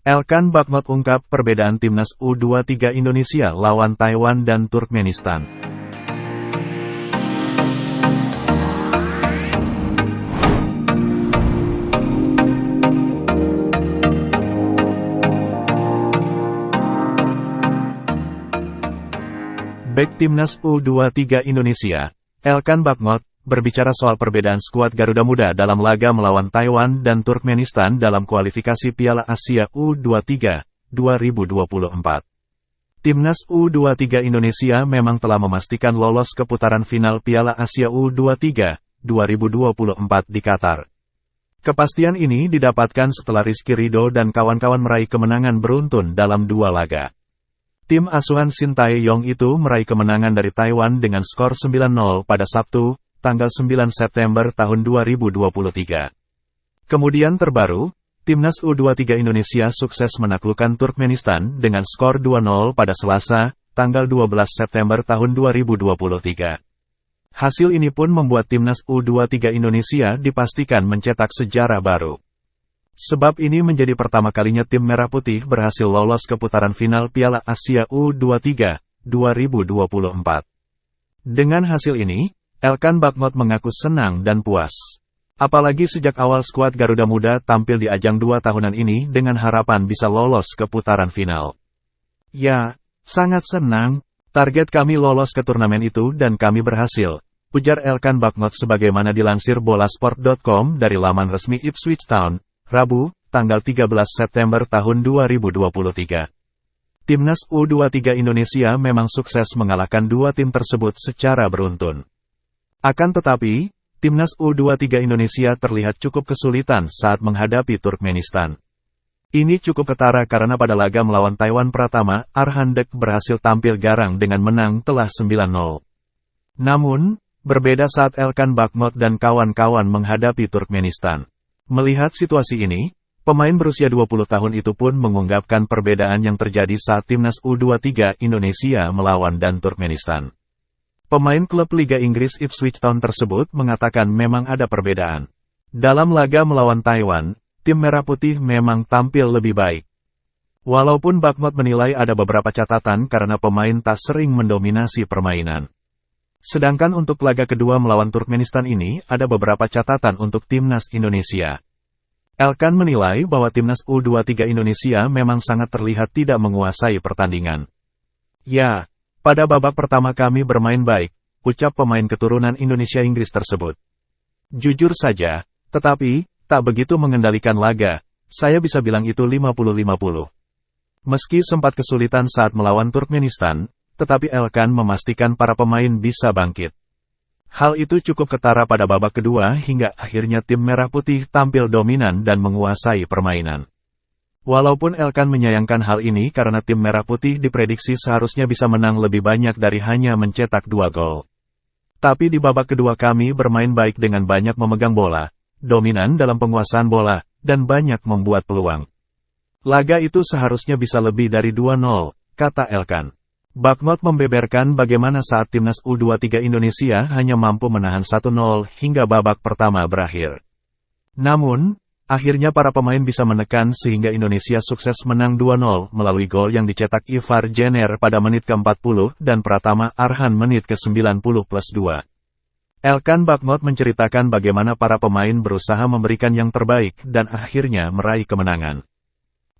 Elkan Bagnot ungkap perbedaan Timnas U23 Indonesia lawan Taiwan dan Turkmenistan. Bek Timnas U23 Indonesia, Elkan Bagnot, berbicara soal perbedaan skuad Garuda Muda dalam laga melawan Taiwan dan Turkmenistan dalam kualifikasi Piala Asia U23 2024. Timnas U23 Indonesia memang telah memastikan lolos ke putaran final Piala Asia U23 2024 di Qatar. Kepastian ini didapatkan setelah Rizky Ridho dan kawan-kawan meraih kemenangan beruntun dalam 2 laga. Tim asuhan Shin Tae-yong itu meraih kemenangan dari Taiwan dengan skor 9-0 pada Sabtu, tanggal 9 September tahun 2023. Kemudian terbaru, Timnas U23 Indonesia sukses menaklukkan Turkmenistan dengan skor 2-0 pada Selasa, tanggal 12 September tahun 2023. Hasil ini pun membuat Timnas U23 Indonesia dipastikan mencetak sejarah baru. Sebab ini menjadi pertama kalinya tim Merah Putih berhasil lolos ke putaran final Piala Asia U23 2024. Dengan hasil ini, Elkan Bagnot mengaku senang dan puas. Apalagi sejak awal skuad Garuda Muda tampil di ajang 2 tahunan ini dengan harapan bisa lolos ke putaran final. Ya, sangat senang. Target kami lolos ke turnamen itu dan kami berhasil, ujar Elkan Bagnot sebagaimana dilansir bolasport.com dari laman resmi Ipswich Town, Rabu, tanggal 13 September tahun 2023. Timnas U23 Indonesia memang sukses mengalahkan 2 tim tersebut secara beruntun. Akan tetapi, Timnas U23 Indonesia terlihat cukup kesulitan saat menghadapi Turkmenistan. Ini cukup ketara karena pada laga melawan Taiwan Pratama, Arhan Dek berhasil tampil garang dengan menang telah 9-0. Namun, berbeda saat Elkan Bagnot dan kawan-kawan menghadapi Turkmenistan. Melihat situasi ini, pemain berusia 20 tahun itu pun mengungkapkan perbedaan yang terjadi saat Timnas U23 Indonesia melawan dan Turkmenistan. Pemain klub Liga Inggris Ipswich Town tersebut mengatakan memang ada perbedaan. Dalam laga melawan Taiwan, tim Merah Putih memang tampil lebih baik. Walaupun Bagnot menilai ada beberapa catatan karena pemain tak sering mendominasi permainan. Sedangkan untuk laga kedua melawan Turkmenistan ini ada beberapa catatan untuk Timnas Indonesia. Elkan menilai bahwa Timnas U23 Indonesia memang sangat terlihat tidak menguasai pertandingan. Ya, pada babak pertama kami bermain baik, ucap pemain keturunan Indonesia-Inggris tersebut. Jujur saja, tetapi, tak begitu mengendalikan laga, saya bisa bilang itu 50-50. Meski sempat kesulitan saat melawan Turkmenistan, tetapi Elkan memastikan para pemain bisa bangkit. Hal itu cukup ketara pada babak kedua hingga akhirnya tim Merah Putih tampil dominan dan menguasai permainan. Walaupun Elkan menyayangkan hal ini karena tim Merah Putih diprediksi seharusnya bisa menang lebih banyak dari hanya mencetak 2 gol. Tapi di babak kedua kami bermain baik dengan banyak memegang bola, dominan dalam penguasaan bola, dan banyak membuat peluang. Laga itu seharusnya bisa lebih dari 2-0, kata Elkan. Bagnot membeberkan bagaimana saat Timnas U23 Indonesia hanya mampu menahan 1-0 hingga babak pertama berakhir. Namun, akhirnya para pemain bisa menekan sehingga Indonesia sukses menang 2-0 melalui gol yang dicetak Ivar Jenner pada menit ke-40 dan Pratama Arhan menit ke-90+2. Elkan Bagnot menceritakan bagaimana para pemain berusaha memberikan yang terbaik dan akhirnya meraih kemenangan.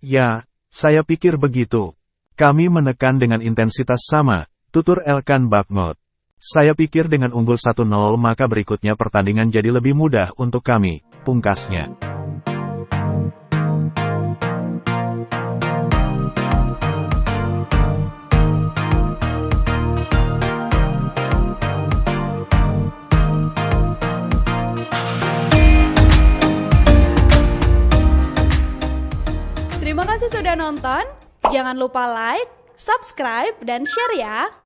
Ya, saya pikir begitu. Kami menekan dengan intensitas sama, tutur Elkan Bagnot. Saya pikir dengan unggul 1-0 maka berikutnya pertandingan jadi lebih mudah untuk kami, pungkasnya. Terima kasih sudah nonton, jangan lupa like, subscribe, dan share ya!